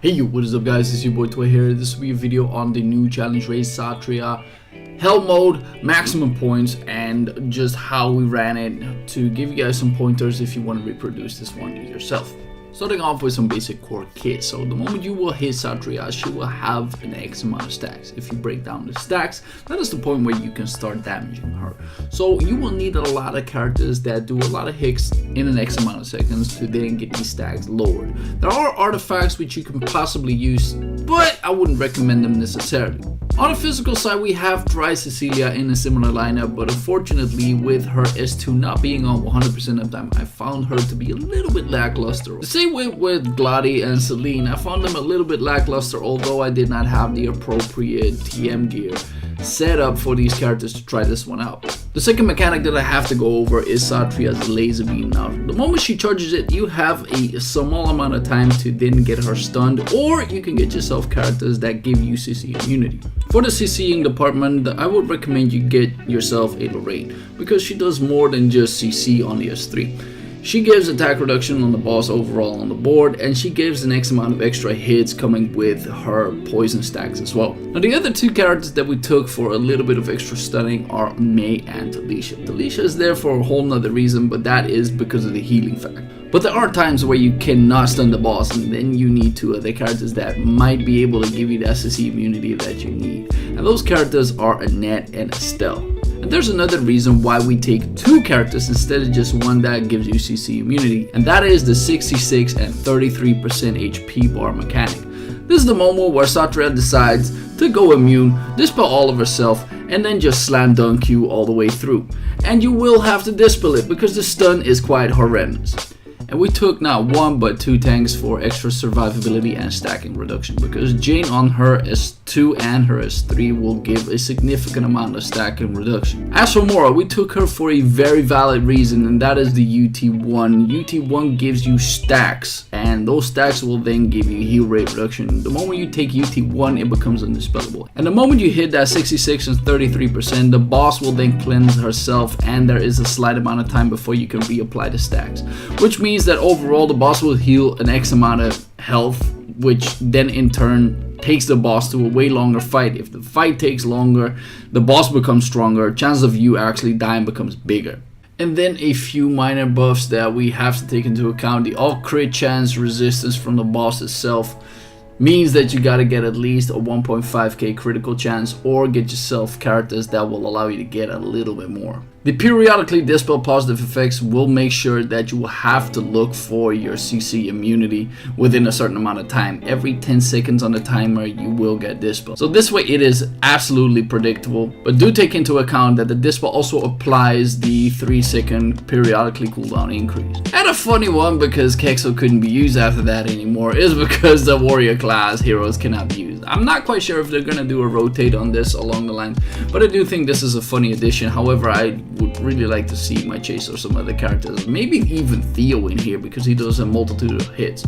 Hey yo, what is up guys, it's your boy Toy here. This will be a video on the new challenge race Satria, Hell mode, maximum points, and just how we ran it to give you guys some pointers if you want to reproduce this one yourself. Starting off with some basic core kit. So the moment you will hit Satria, she will have an X amount of stacks. If you break down the stacks, that is the point where you can start damaging her. So you will need a lot of characters that do a lot of hits in an X amount of seconds to then get these stacks lowered. There are artifacts which you can possibly use, but I wouldn't recommend them necessarily. On the physical side, we have Dry Cecilia in a similar lineup, but unfortunately with her S2 not being on 100% of the time, I found her to be a little bit lackluster. The same way with Gladi and Celine, I found them a little bit lackluster, although I did not have the appropriate TM gear set up for these characters to try this one out. The second mechanic that I have to go over is Satria's laser beam. Now, the moment she charges it, you have a small amount of time to then get her stunned, or you can get yourself characters that give you CC immunity. For the CCing department, I would recommend you get yourself a Lorraine, because she does more than just CC on the S3. She gives attack reduction on the boss overall on the board, and she gives the next amount of extra hits coming with her poison stacks as well. Now the other two characters that we took for a little bit of extra stunning are May and Talisha. Talisha is there for a whole nother reason, but that is because of the healing fact. But there are times where you cannot stun the boss, and then you need two other characters that might be able to give you that CC immunity that you need. And those characters are Annette and Estelle. And there's another reason why we take two characters instead of just one that gives you CC immunity, and that is the 66 and 33% HP bar mechanic. This is the moment where Satria decides to go immune, dispel all of herself, and then just slam dunk you all the way through. And you will have to dispel it because the stun is quite horrendous. And we took not one but two tanks for extra survivability and stacking reduction, because Jane on her S2 and her S3 will give a significant amount of stacking reduction. As for Mora, we took her for a very valid reason, and that is the UT1. UT1 gives you stacks, and those stacks will then give you heal rate reduction. The moment you take UT1, it becomes undispellable. And the moment you hit that 66 and 33%, the boss will then cleanse herself, and there is a slight amount of time before you can reapply the stacks, which means that overall the boss will heal an X amount of health, which then in turn takes the boss to a way longer fight. If the fight takes longer, the boss becomes stronger, chances of you actually dying becomes bigger. And then a few minor buffs that we have to take into account. The all crit chance resistance from the boss itself means that you gotta get at least a 1.5k critical chance, or get yourself characters that will allow you to get a little bit more. The periodically dispel positive effects will make sure that you will have to look for your CC immunity within a certain amount of time. Every 10 seconds on the timer you will get dispel. So this way it is absolutely predictable, but do take into account that the dispel also applies the 3-second periodically cooldown increase. And a funny one, because Kexo couldn't be used after that anymore, is because the warrior class heroes cannot be used. I'm not quite sure if they're gonna do a rotate on this along the lines, but I do think this is a funny addition. However, I would really like to see my Chase or some other characters, maybe even Theo in here, because he does a multitude of hits.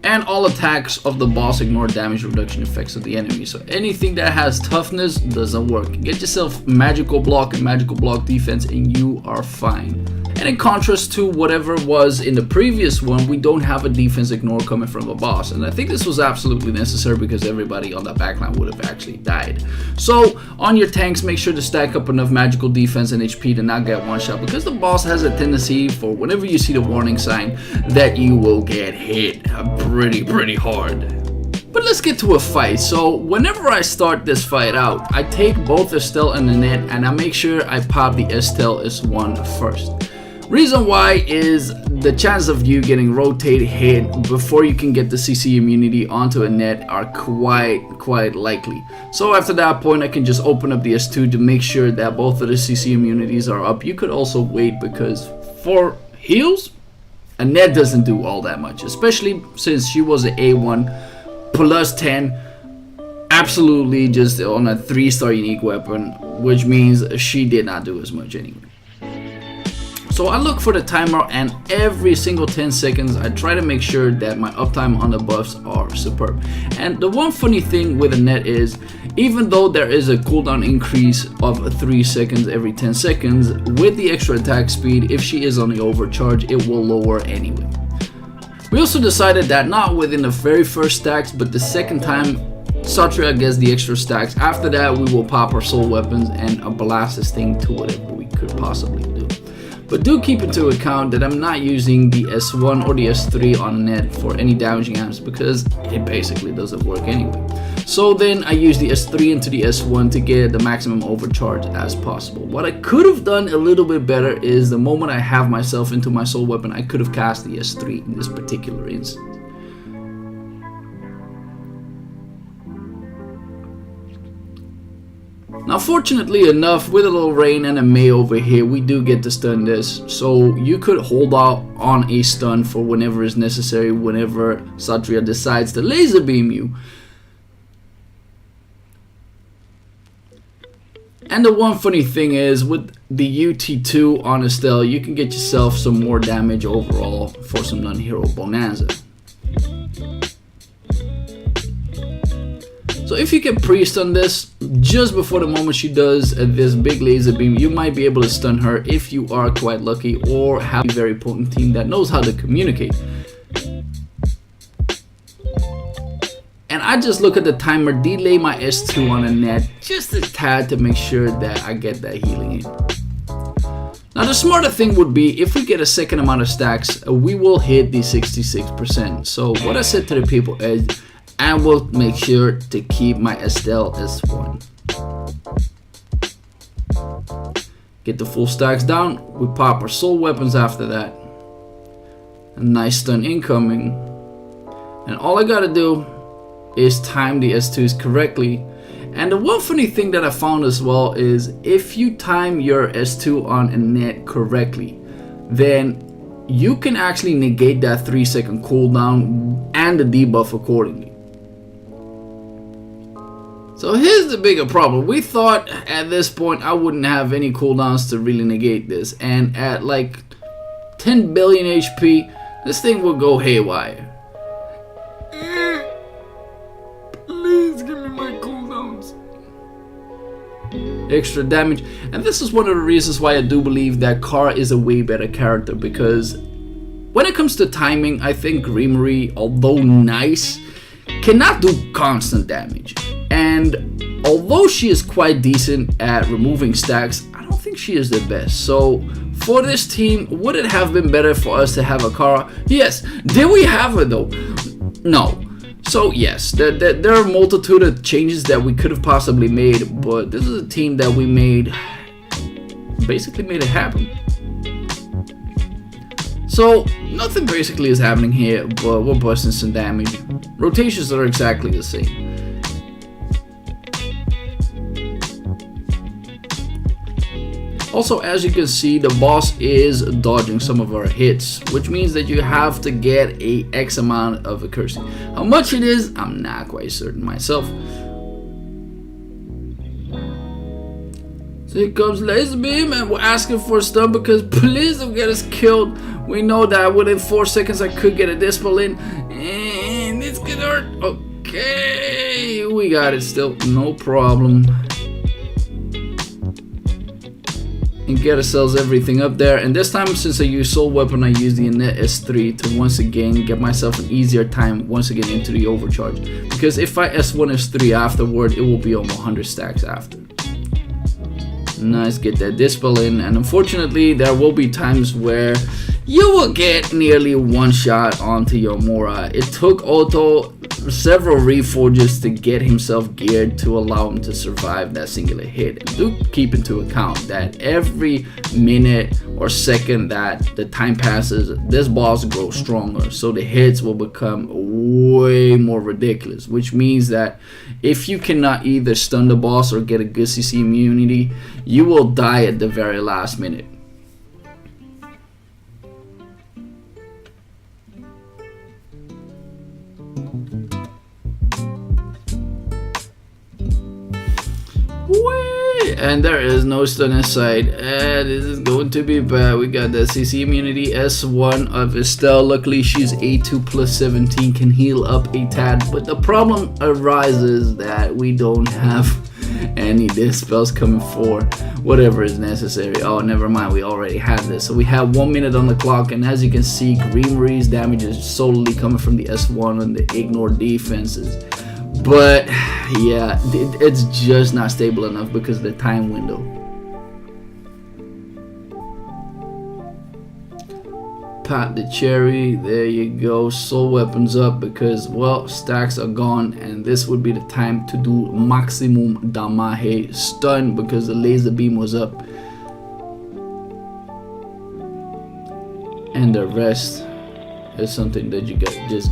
And all attacks of the boss ignore damage reduction effects of the enemy, so anything that has toughness doesn't work. Get yourself magical block and magical block defense and you are fine. And in contrast to whatever was in the previous one, we don't have a defense ignore coming from the boss, and I think this was absolutely necessary because everybody on that backline would have actually died. So on your tanks, make sure to stack up enough magical defense and HP to not get one shot, because the boss has a tendency for whenever you see the warning sign that you will get hit pretty hard. But let's get to a fight. So whenever I start this fight out, I take both Estelle and Annette, and I make sure I pop the Estelle S1 first. Reason why is the chance of you getting rotate hit before you can get the CC immunity onto Annette are quite likely. So after that point, I can just open up the S2 to make sure that both of the CC immunities are up. You could also wait, because for heals, Annette doesn't do all that much, especially since she was an A1 plus 10, absolutely just on a 3-star unique weapon, which means she did not do as much anyway. So I look for the timer, and every single 10 seconds I try to make sure that my uptime on the buffs are superb. And the one funny thing with Annette is, even though there is a cooldown increase of 3 seconds every 10 seconds, with the extra attack speed, if she is on the overcharge, it will lower anyway. We also decided that not within the very first stacks, but the second time Satria gets the extra stacks. After that, we will pop our soul weapons and blast this thing to whatever we could possibly do. But do keep into account that I'm not using the S1 or the S3 on net for any damaging items because it basically doesn't work anyway. So then I use the S3 into the S1 to get the maximum overcharge as possible. What I could have done a little bit better is the moment I have myself into my soul weapon, I could have cast the S3 in this particular instance. Now fortunately enough, with a little rain and a May over here, we do get to stun this, so you could hold out on a stun for whenever is necessary, whenever Satria decides to laser beam you. And the one funny thing is, with the UT2 on Estelle, you can get yourself some more damage overall for some non-hero bonanza. So if you can pre-stun this just before the moment she does this big laser beam, you might be able to stun her if you are quite lucky or have a very potent team that knows how to communicate. And I just look at the timer, delay my S2 on a net just a tad to make sure that I get that healing in. Now the smarter thing would be, if we get a second amount of stacks, we will hit the 66%. So what I said to the people is, I will make sure to keep my Estelle S1. Get the full stacks down, we pop our soul weapons after that. A nice stun incoming. And all I gotta do is time the S2s correctly. And the one funny thing that I found as well is, if you time your S2 on a net correctly, then you can actually negate that 3-second cooldown and the debuff accordingly. So here's the bigger problem. We thought at this point I wouldn't have any cooldowns to really negate this, and at like 10 billion HP, this thing will go haywire. Please give me my cooldowns. Extra damage. And this is one of the reasons why I do believe that Kara is a way better character, because when it comes to timing, I think Greenery, although nice, cannot do constant damage. And although she is quite decent at removing stacks, I don't think she is the best. So for this team, would it have been better for us to have a Kara? Yes. Did we have her though? No. So yes, there are a multitude of changes that we could have possibly made, but this is a team that we basically made it happen. So nothing basically is happening here, but we're busting some damage. Rotations are exactly the same. Also, as you can see, the boss is dodging some of our hits, which means that you have to get a X amount of accuracy. How much it is, I'm not quite certain myself. So here comes Laser Beam, and we're asking for a stun because please don't get us killed. We know that within 4 seconds I could get a Dispel in, and it's gonna hurt. Okay, we got it still, no problem. And get ourselves everything up there, and this time, since I use soul weapon, I use the Net S3 to once again get myself an easier time once again into the overcharge, because if I S1 S3 afterward, it will be on 100 stacks after. Nice, get that Dispel in, and unfortunately there will be times where you will get nearly one shot onto your Mora. It took Otto several reforges to get himself geared to allow him to survive that singular hit. And do keep into account that every minute or second that the time passes, this boss grows stronger, so the hits will become way more ridiculous, which means that if you cannot either stun the boss or get a good CC immunity, you will die at the very last minute. And there is no stun inside, and this is going to be bad. We got the CC immunity S1 of Estelle. Luckily she's A2 plus 17, can heal up a tad, but the problem arises that we don't have any dispels coming for whatever is necessary. Oh, never mind, we already had this. So we have 1 minute on the clock, and as you can see, Green Marie's damage is solely coming from the S1 and the ignore defenses. But yeah, it's just not stable enough because of the time window. Pop the cherry, there you go. Soul weapons up because, well, stacks are gone, and this would be the time to do maximum damage stun because the laser beam was up, and the rest is something that you get just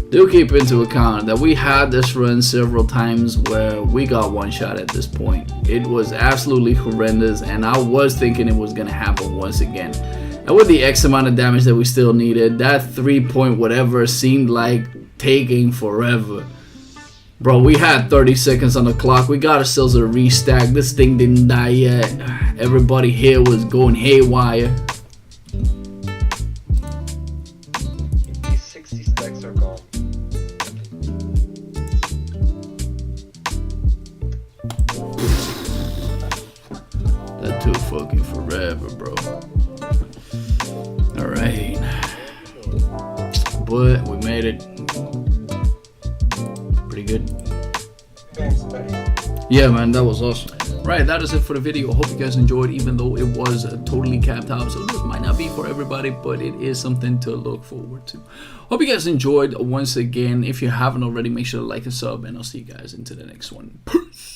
do keep into account that we had this run several times where we got one shot at this point. It was absolutely horrendous, and I was thinking it was gonna happen once again. And with the X amount of damage that we still needed, that 3 point whatever seemed like taking forever. Bro, we had 30 seconds on the clock. We got ourselves a restack. This thing didn't die yet. Everybody here was going haywire. These 60 stacks are gone. That took fucking forever, bro. Alright. But we made it. Pretty good. Thanks, buddy. Yeah, man, that was awesome. Right, that is it for the video. Hope you guys enjoyed, even though it was a totally capped out. So this might not be for everybody, but it is something to look forward to. Hope you guys enjoyed once again. If you haven't already, make sure to like and sub, and I'll see you guys into the next one. Peace.